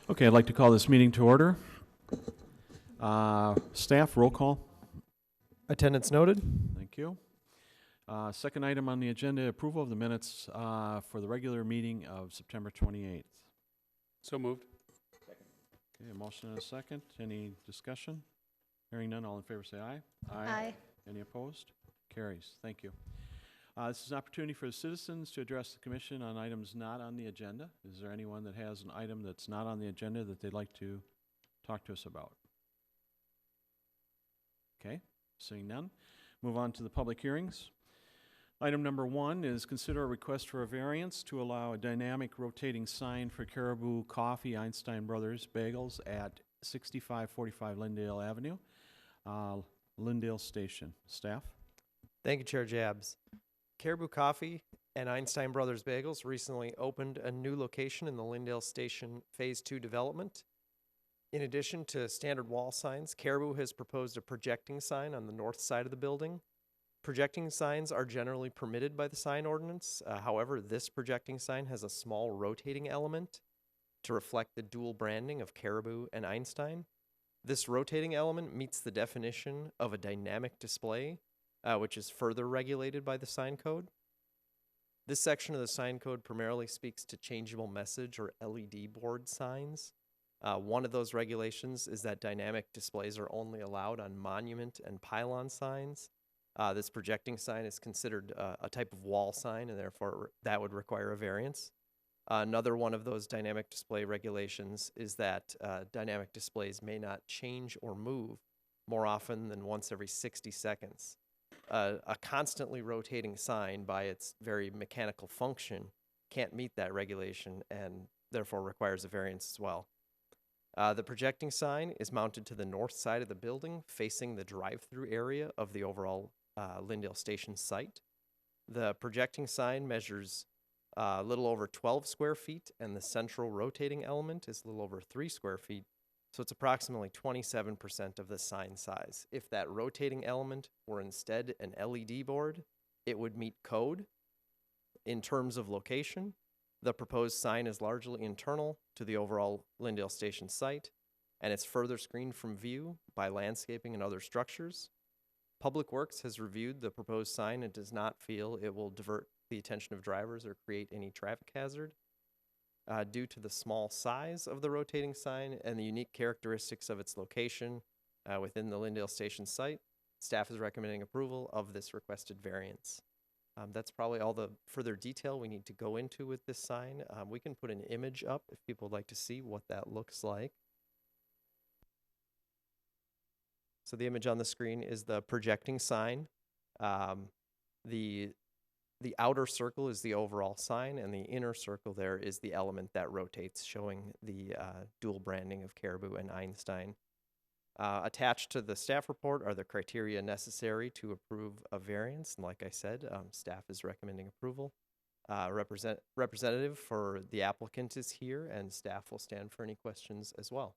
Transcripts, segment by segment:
Okay, I'd like to call this meeting to order. Staff, roll call. Attendance noted. Thank you. Second item on the agenda, approval of the minutes for the regular meeting of September 28th. So moved. Okay, a motion and a second. Any discussion? Hearing none, all in favor say aye. Aye. Any opposed? Carries. Thank you. This is an opportunity for the citizens to address the commission on items not on the agenda. Is there anyone that has an item that's not on the agenda that they'd like to talk to us about? Okay, seeing none. Move on to the public hearings. Item number 1 is consider a request for a variance to allow a dynamic rotating sign for Caribou Coffee, Einstein Brothers Bagels at 6545 Lindale Avenue, Lindale Station. Staff? Thank you, Chair Jabs. Caribou Coffee and Einstein Brothers Bagels recently opened a new location in the Lindale Station Phase 2 development. In addition to standard wall signs, Caribou has proposed a projecting sign on the north side of the building. Projecting signs are generally permitted by the sign ordinance. However, this projecting sign has a small rotating element to reflect the dual branding of Caribou and Einstein. This rotating element meets the definition of a dynamic display, which is further regulated by the sign code. This section of the sign code primarily speaks to changeable message or LED board signs. One of those regulations is that dynamic displays are only allowed on monument and pylon signs. This projecting sign is considered a type of wall sign, and therefore that would require a variance. Another one of those dynamic display regulations is that dynamic displays may not change or move more often than once every 60 seconds. A constantly rotating sign, by its very mechanical function, can't meet that regulation and therefore requires a variance as well. The projecting sign is mounted to the north side of the building, facing the drive-through area of the overall Lindale Station site. The projecting sign measures a little over 12 square feet, and the central rotating element is a little over 3 square feet. So it's approximately 27% of the sign size. If that rotating element were instead an LED board, it would meet code. In terms of location, the proposed sign is largely internal to the overall Lindale Station site, and it's further screened from view by landscaping and other structures. Public Works has reviewed the proposed sign and does not feel it will divert the attention of drivers or create any traffic hazard. Due to the small size of the rotating sign and the unique characteristics of its location within the Lindale Station site, staff is recommending approval of this requested variance. That's probably all the further detail we need to go into with this sign. We can put an image up if people would like to see what that looks like. So the image on the screen is the projecting sign. The outer circle is the overall sign, and the inner circle there is the element that rotates, showing the dual branding of Caribou and Einstein. Attached to the staff report are the criteria necessary to approve a variance, and like I said, staff is recommending approval. Representative for the applicant is here, and staff will stand for any questions as well.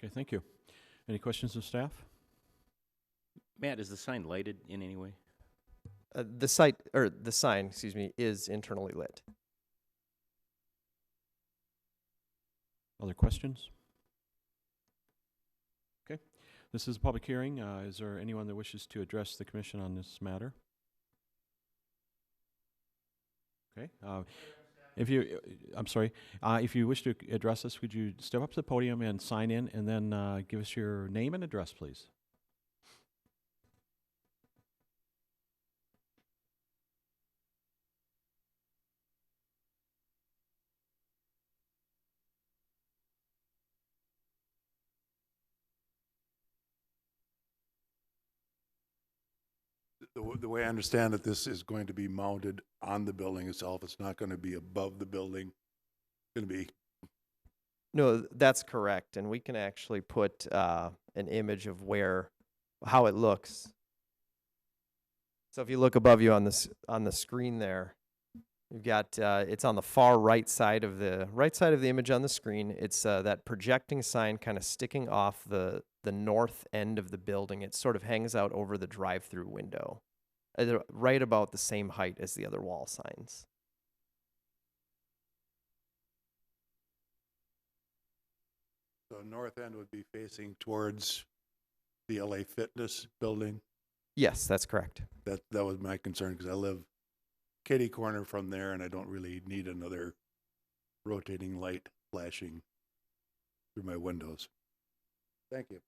Okay, thank you. Any questions of staff? Matt, is the sign lighted in any way? The sign, is internally lit. Other questions? Okay, this is a public hearing. Is there anyone that wishes to address the commission on this matter? Okay, if you wish to address us, would you step up to the podium and sign in, and then give us your name and address, please? The way I understand it, this is going to be mounted on the building itself. It's not going to be above the building. It's going to be... No, that's correct. And we can actually put an image of how it looks. So if you look above you on the screen there, you've got, it's on the far right side of the image on the screen. It's that projecting sign kind of sticking off the north end of the building. It sort of hangs out over the drive-through window, right about the same height as the other wall signs. So north end would be facing towards the LA Fitness building. Yes, that's correct. That was my concern because I live kitty corner from there and I don't really need another rotating light flashing through my windows. Thank you.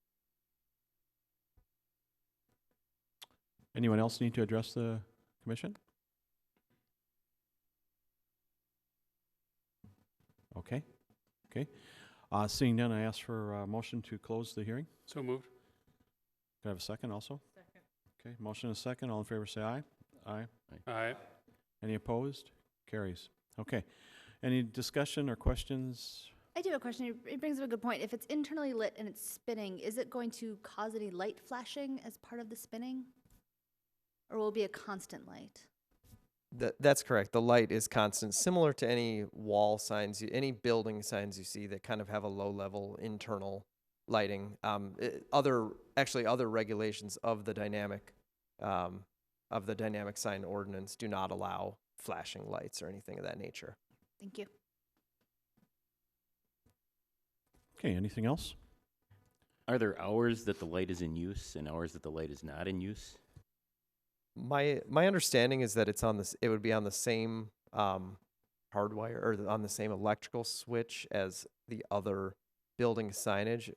Anyone else need to address the commission? Okay, okay. Seeing none, I ask for a motion to close the hearing. So moved. Can I have a second also? Second. Okay, motion and a second. All in favor say aye. Aye. Aye. Any opposed? Carries. Okay. Any discussion or questions? I do have a question. It brings up a good point. If it's internally lit and it's spinning, is it going to cause any light flashing as part of the spinning? Or will it be a constant light? That's correct. The light is constant, similar to any wall signs, any building signs you see that kind of have a low-level internal lighting. Other regulations of the dynamic sign ordinance do not allow flashing lights or anything of that nature. Thank you. Okay, anything else? Are there hours that the light is in use and hours that the light is not in use? My understanding is that it would be on the same hardwire or on the same electrical switch as the other building signage.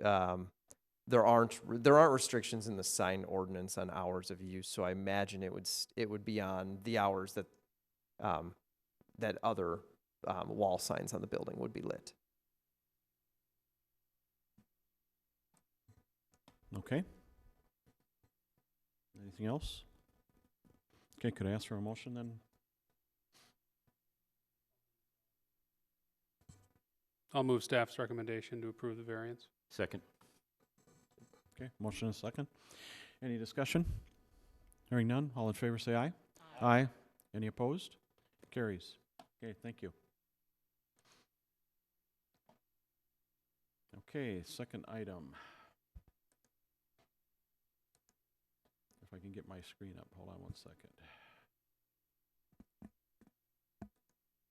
There aren't restrictions in the sign ordinance on hours of use, so I imagine it would be on the hours that that other wall signs on the building would be lit. Okay. Anything else? Okay, could I ask for a motion then? I'll move staff's recommendation to approve the variance. Second. Okay, motion and a second. Any discussion? Hearing none, all in favor say aye. Aye. Any opposed? Carries. Okay, thank you. Okay, second item. If I can get my screen up, hold on one second.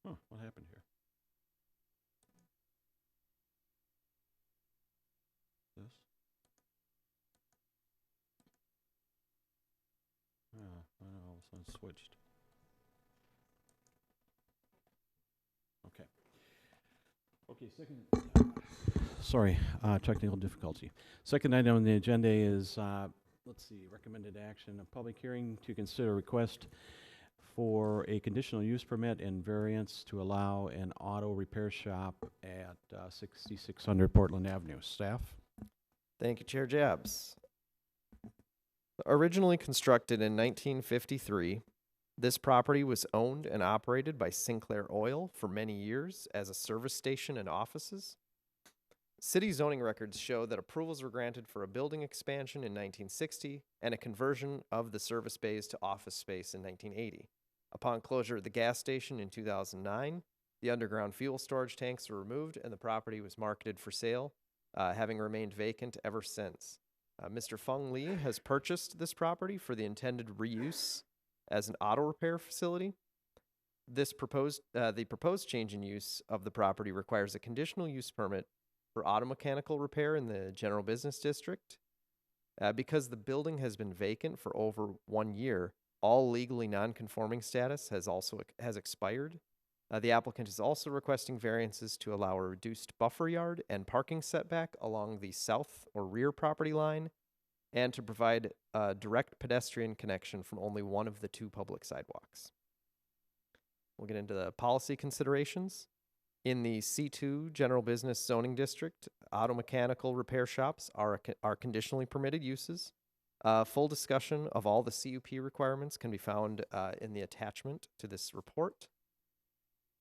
Huh, what happened here? This? I don't know, all of a sudden switched. Okay. Okay, sorry, technical difficulty. Second item on the agenda is, let's see, recommended action, a public hearing to consider request for a conditional use permit and variance to allow an auto repair shop at 6600 Portland Avenue. Staff? Thank you, Chair Jabs. Originally constructed in 1953, this property was owned and operated by Sinclair Oil for many years as a service station and offices. City zoning records show that approvals were granted for a building expansion in 1960 and a conversion of the service bays to office space in 1980. Upon closure of the gas station in 2009, the underground fuel storage tanks were removed and the property was marketed for sale, having remained vacant ever since. Mr. Feng Li has purchased this property for the intended reuse as an auto repair facility. The proposed change in use of the property requires a conditional use permit for auto mechanical repair in the general business district. Because the building has been vacant for over 1 year, all legally non-conforming status has expired. The applicant is also requesting variances to allow a reduced buffer yard and parking setback along the south or rear property line, and to provide a direct pedestrian connection from only one of the two public sidewalks. We'll get into the policy considerations. In the C2 General Business Zoning District, auto mechanical repair shops are conditionally permitted uses. Full discussion of all the CUP requirements can be found in the attachment to this report.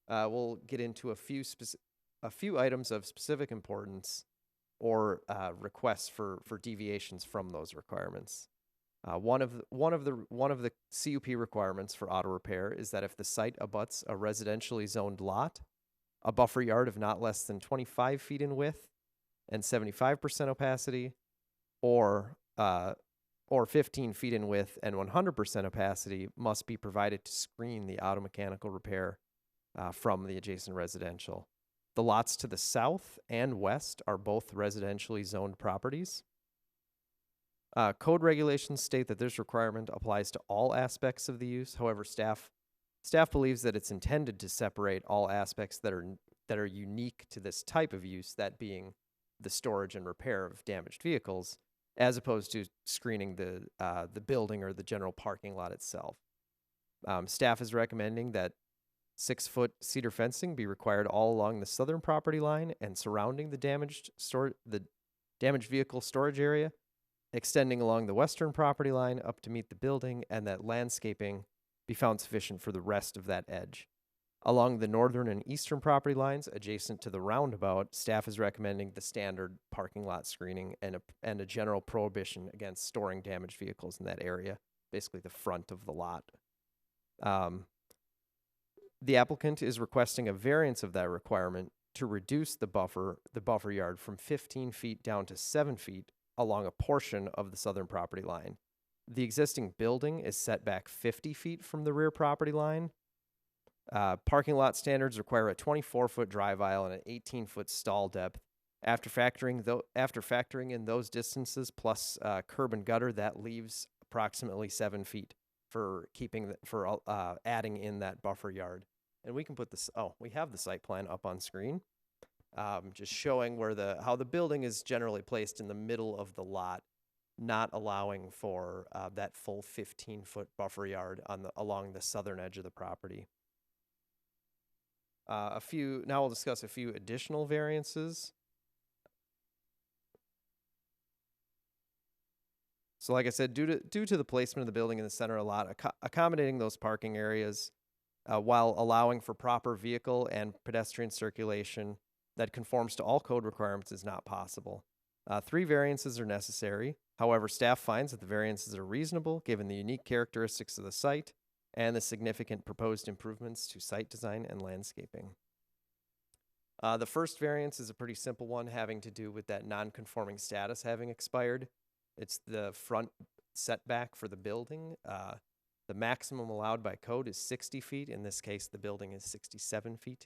We'll get into a few items of specific importance or requests for deviations from those requirements. One of the CUP requirements for auto repair is that if the site abuts a residentially zoned lot, a buffer yard of not less than 25 feet in width and 75% opacity, or 15 feet in width and 100% opacity must be provided to screen the auto mechanical repair from the adjacent residential. The lots to the south and west are both residentially zoned properties. Code regulations state that this requirement applies to all aspects of the use. However, staff believes that it's intended to separate all aspects that are unique to this type of use, that being the storage and repair of damaged vehicles, as opposed to screening the building or the general parking lot itself. Staff is recommending that 6-foot cedar fencing be required all along the southern property line and surrounding the damaged vehicle storage area, extending along the western property line up to meet the building, and that landscaping be found sufficient for the rest of that edge. Along the northern and eastern property lines adjacent to the roundabout, staff is recommending the standard parking lot screening and a general prohibition against storing damaged vehicles in that area, basically the front of the lot. The applicant is requesting a variance of that requirement to reduce the buffer yard from 15 feet down to 7 feet along a portion of the southern property line. The existing building is set back 50 feet from the rear property line. Parking lot standards require a 24-foot drive aisle and an 18-foot stall depth. After factoring in those distances plus curb and gutter, that leaves approximately 7 feet for adding in that buffer yard. And we can put this. We have the site plan up on screen, just showing how the building is generally placed in the middle of the lot, not allowing for that full 15-foot buffer yard along the southern edge of the property. Now we'll discuss a few additional variances. So like I said, due to the placement of the building in the center of the lot, accommodating those parking areas while allowing for proper vehicle and pedestrian circulation that conforms to all code requirements is not possible. 3 variances are necessary. However, staff finds that the variances are reasonable given the unique characteristics of the site and the significant proposed improvements to site design and landscaping. The first variance is a pretty simple one, having to do with that non-conforming status having expired. It's the front setback for the building. The maximum allowed by code is 60 feet. In this case, the building is 67 feet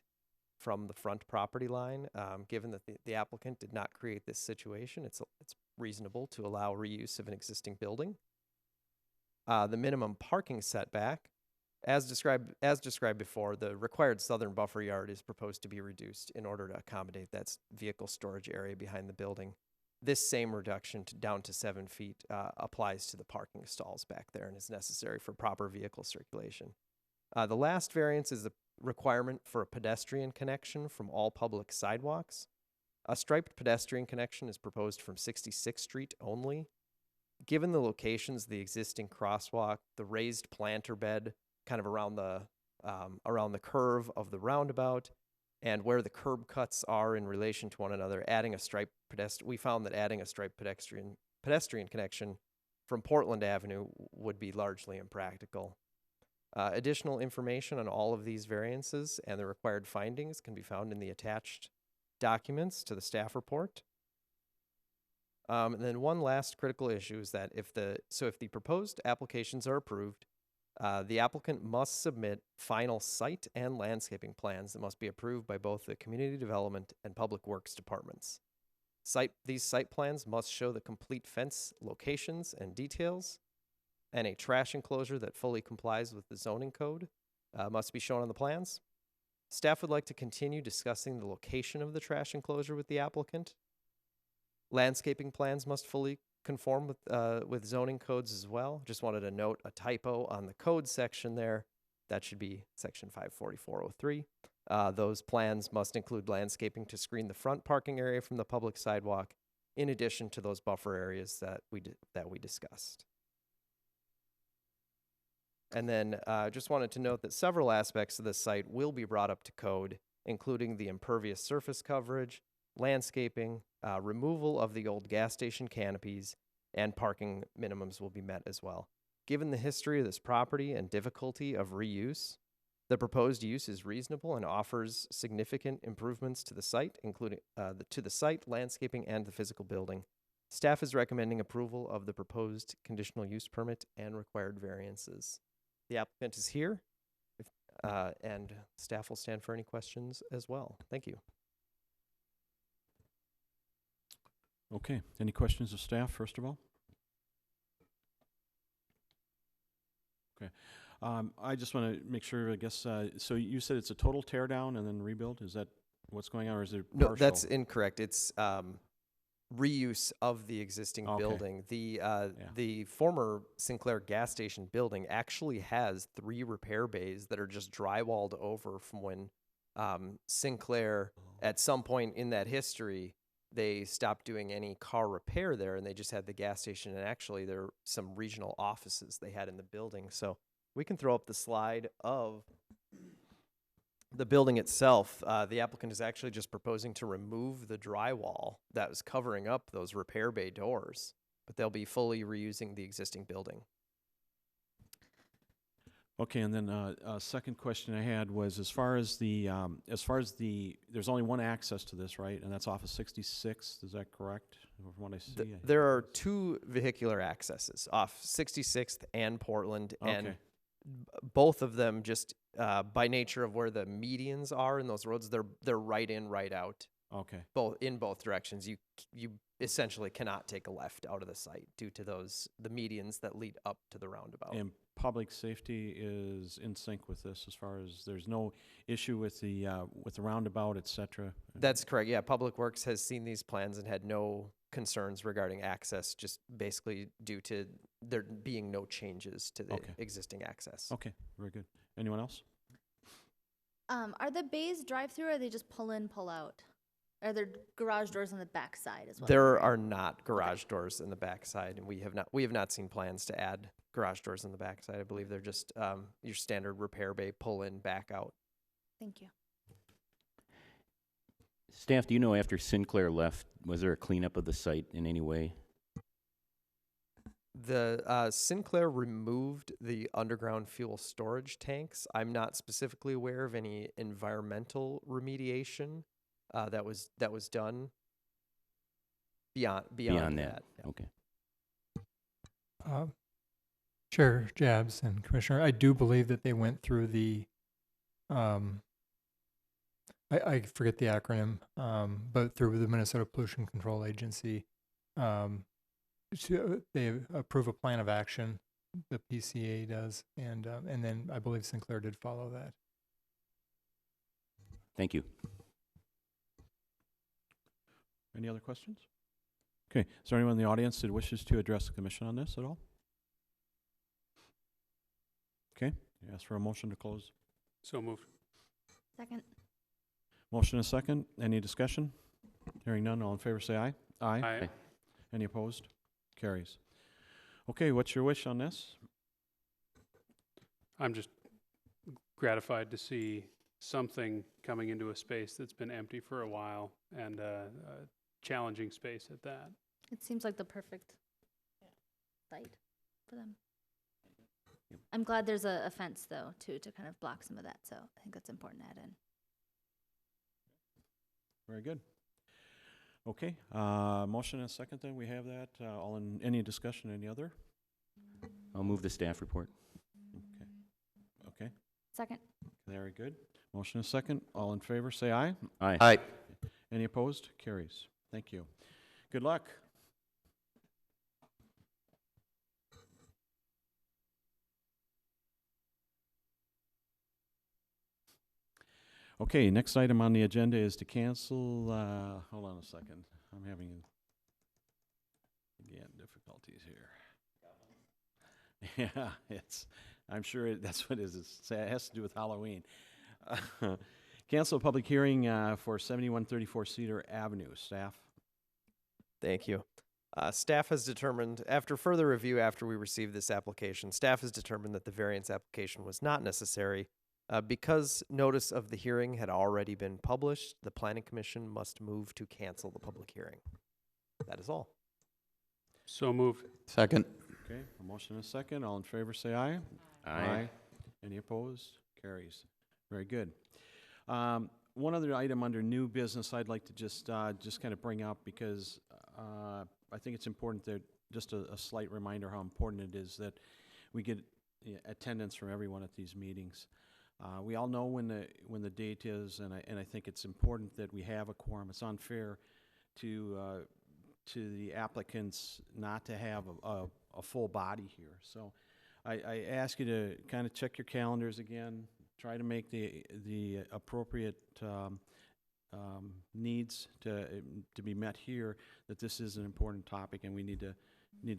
from the front property line. Given that the applicant did not create this situation, it's reasonable to allow reuse of an existing building. The minimum parking setback, as described before, the required southern buffer yard is proposed to be reduced in order to accommodate that vehicle storage area behind the building. This same reduction down to 7 feet applies to the parking stalls back there and is necessary for proper vehicle circulation. The last variance is the requirement for a pedestrian connection from all public sidewalks. A striped pedestrian connection is proposed from 66th Street only. Given the locations, the existing crosswalk, the raised planter bed kind of around the curve of the roundabout, and where the curb cuts are in relation to one another, we found that adding a striped pedestrian connection from Portland Avenue would be largely impractical. Additional information on all of these variances and the required findings can be found in the attached documents to the staff report. And then one last critical issue is that if the proposed applications are approved, the applicant must submit final site and landscaping plans that must be approved by both the Community Development and Public Works departments. These site plans must show the complete fence locations and details, and a trash enclosure that fully complies with the zoning code must be shown on the plans. Staff would like to continue discussing the location of the trash enclosure with the applicant. Landscaping plans must fully conform with zoning codes as well. Just wanted to note a typo on the code section there. That should be section 54403. Those plans must include landscaping to screen the front parking area from the public sidewalk, in addition to those buffer areas that we discussed. And then just wanted to note that several aspects of the site will be brought up to code, including the impervious surface coverage, landscaping, removal of the old gas station canopies, and parking minimums will be met as well. Given the history of this property and difficulty of reuse, the proposed use is reasonable and offers significant improvements to the site, including to the site, landscaping, and the physical building. Staff is recommending approval of the proposed conditional use permit and required variances. The applicant is here, and staff will stand for any questions as well. Thank you. Okay, any questions of staff, first of all? Okay, I just want to make sure, I guess, so you said it's a total tear down and then rebuild? Is that what's going on, or is it partial? No, that's incorrect. It's reuse of the existing Okay. building. The former Sinclair gas station building actually has 3 repair bays that are just drywalled over from when Sinclair, at some point in that history, they stopped doing any car repair there, and they just had the gas station. And actually, there are some regional offices they had in the building. So we can throw up the slide of the building itself. The applicant is actually just proposing to remove the drywall that was covering up those repair bay doors, but they'll be fully reusing the existing building. Okay, and then a second question I had was as far as the there's only one access to this, right? And that's off of 66th. Is that correct? From what I see, I think There it are is. 2 vehicular accesses off 66th and Portland, and Okay. both of them just by nature of where the medians are in those roads, they're right in, right out, Okay. in both directions. You essentially cannot take a left out of the site due to the medians that lead up to the roundabout. And public safety is in sync with this as far as there's no issue with the roundabout, et cetera? That's correct. Yeah, Public Works has seen these plans and had no concerns regarding access, just basically due to there being no changes to the Okay. existing access. Okay, very good. Anyone else? Are the bays drive-through, or are they just pull in, pull out? Are there garage doors on the back side as well? There are not garage doors in the backside, and we have not seen plans to add garage doors in the backside. I believe they're just your standard repair bay, pull in, back out. Thank you. Staff, do you know after Sinclair left, was there a cleanup of the site in any way? The Sinclair removed the underground fuel storage tanks. I'm not specifically aware of any environmental remediation that was done beyond that. Yeah. Okay. Chair Jabs and Commissioner, I do believe that they went through the, I forget the acronym, but through the Minnesota Pollution Control Agency, they approve a plan of action, the PCA does, and then I believe Sinclair did follow that. Thank you. Any other questions? Okay, is there anyone in the audience that wishes to address the commission on this at all? Okay, ask for a motion to close. So moved. Second. Motion and second. Any discussion? Hearing none, all in favor say aye. Aye. Any opposed? Carries. Okay, what's your wish on this? I'm just gratified to see something coming into a space that's been empty for a while, and a challenging space at that. It seems like the perfect site for them. I'm glad there's a fence, though, too, to kind of block some of that, so I think that's important to add in. Very good. Okay, motion and second then, we have that. All in, any discussion, any other? I'll move the staff report. Okay, Second. very good. Motion and second, all in favor, say aye. Aye. Any opposed? Carries. Thank you. Good luck. Okay, next item on the agenda is to cancel, hold on a second. I'm having, again, difficulties here. Yeah, I'm sure that's what it is. It has to do with Halloween. Cancel a public hearing for 7134 Cedar Avenue. Staff? Thank you. Staff has determined, after further review after we received this application, staff has determined that the variance application was not necessary. Because notice of the hearing had already been published, the Planning Commission must move to cancel the public hearing. That is all. So moved. Second. Okay, a motion and a second. All in favor, say aye. Any opposed? Carries. Very good. One other item under new business I'd like to just kind of bring up because I think it's important that just a slight reminder how important it is that we get attendance from everyone at these meetings. We all know when the date is, and I think it's important that we have a quorum. It's unfair to to the applicants not to have a full body here. So I ask you to kind of check your calendars again, try to make the appropriate needs to be met here, that this is an important topic and we need to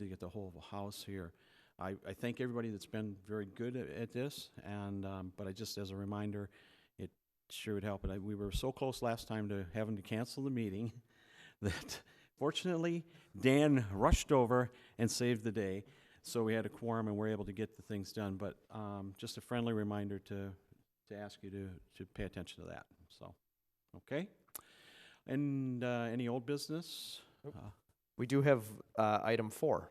get the whole house here. I thank everybody that's been very good at this, and but I just, as a reminder, it sure would help. We were so close last time to having to cancel the meeting that fortunately Dan rushed over and saved the day, so we had a quorum and we're able to get the things done. But just a friendly reminder to ask you to pay attention to that. So, okay. And any old business? We do have item 4.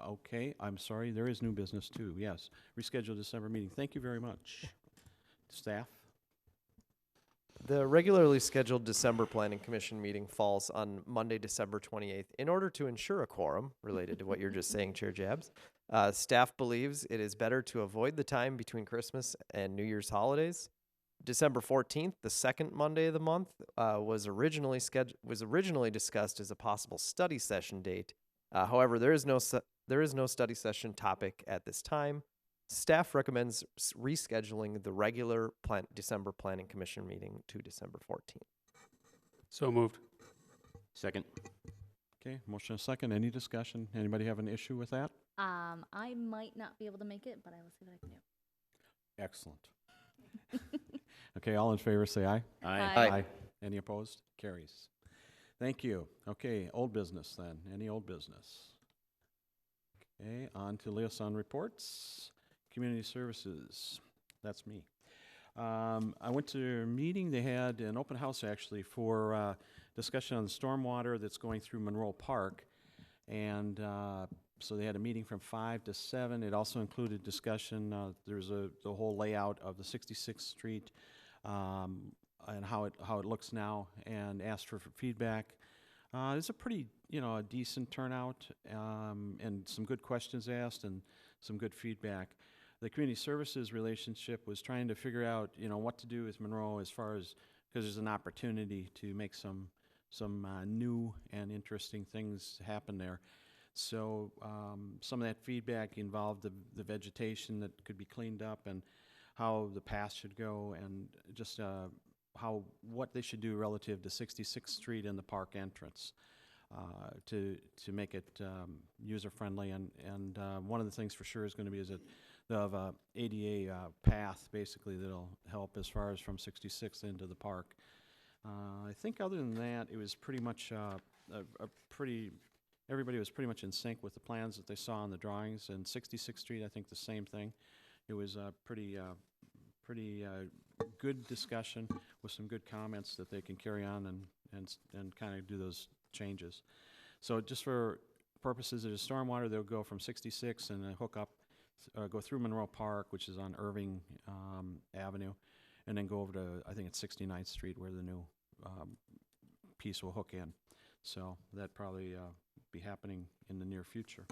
Okay, I'm sorry, there is new business too, yes. Rescheduled December meeting. Thank you very much. Staff? The regularly scheduled December Planning Commission meeting falls on Monday, December 28th. In order to ensure a quorum, related to what you're just saying, Chair Jabs, staff believes it is better to avoid the time between Christmas and New Year's holidays. December 14th, the second Monday of the month, was originally discussed as a possible study session date. However, there is no study session topic at this time. Staff recommends rescheduling the regular December Planning Commission meeting to December 14th. So moved. Second. Okay, motion and second. Any discussion? Anybody have an issue with that? I might not be able to make it, but I will see what I can do. Excellent. Okay, all in favor say aye. Aye. Any opposed? Carries. Thank you. Okay, old business then. Any old business? Okay, on to liaison reports. Community services. That's me. I went to a meeting. They had an open house actually for discussion on the stormwater that's going through Monroe Park. And so they had a meeting from 5 to 7. It also included discussion. There's the whole layout of the 66th Street and how it looks now, and asked for feedback. It's a pretty, a decent turnout, and some good questions asked and some good feedback. The community services relationship was trying to figure out, what to do with Monroe as far as, because there's an opportunity to make some new and interesting things happen there. So some of that feedback involved the vegetation that could be cleaned up and how the path should go, and just what they should do relative to 66th Street and the park entrance to make it user-friendly. And one of the things for sure is going to be is that they'll have a ADA path basically that'll help as far as from 66th into the park. I think other than that, it was pretty much everybody was pretty much in sync with the plans that they saw on the drawings. And 66th Street, I think the same thing. It was a pretty good discussion with some good comments that they can carry on and kind of do those changes. So just for purposes of the stormwater, they'll go from 66 and hook up, go through Monroe Park, which is on Irving Avenue, and then go over to, I think it's 69th Street where the new piece will hook in. So that probably be happening in the near future.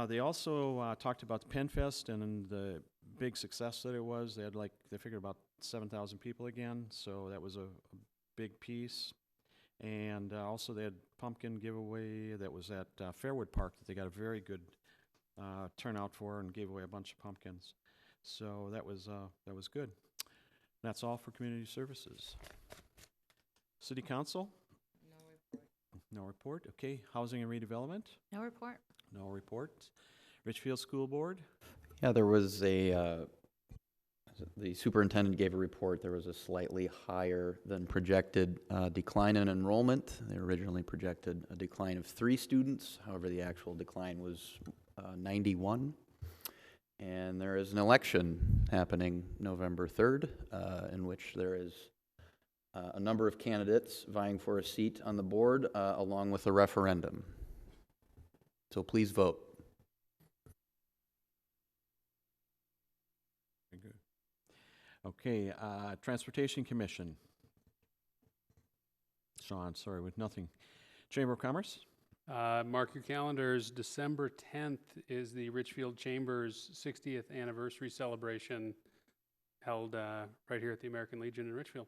They also talked about the Penn Fest and the big success that it was. They figured about 7,000 people again, so that was a big piece. And also they had pumpkin giveaway that was at Fairwood Park that they got a very good turnout for, and gave away a bunch of pumpkins. So that was good. That's all for community services. City Council? No report. Okay. Housing and redevelopment? No report. No report. Richfield School Board? Yeah, there was the superintendent gave a report. There was a slightly higher than projected decline in enrollment. They originally projected a decline of 3 students. However, the actual decline was 91. And there is an election happening November 3rd, in which there is a number of candidates vying for a seat on the board, along with a referendum. So please vote. Very good. Okay, Transportation Commission. Sean, sorry, with nothing. Chamber of Commerce? Mark your calendars. December 10th is the Richfield Chamber's 60th anniversary celebration held right here at the American Legion in Richfield.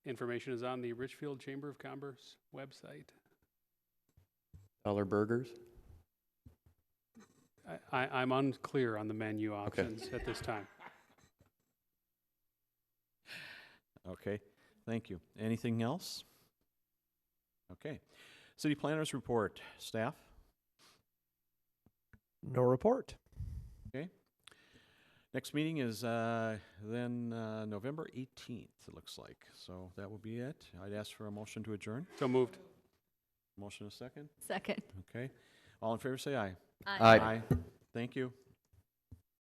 Information is on the Richfield Chamber of Commerce website. Dollar burgers? I'm unclear on the menu options at this time. Okay, thank you. Anything else? Okay. City planners report. Staff? No report. Next meeting is then November 18th, it looks like. So that will be it. I'd ask for a motion to adjourn. So moved. Motion a second. Second. Okay. All in favor say aye. Aye. Thank you.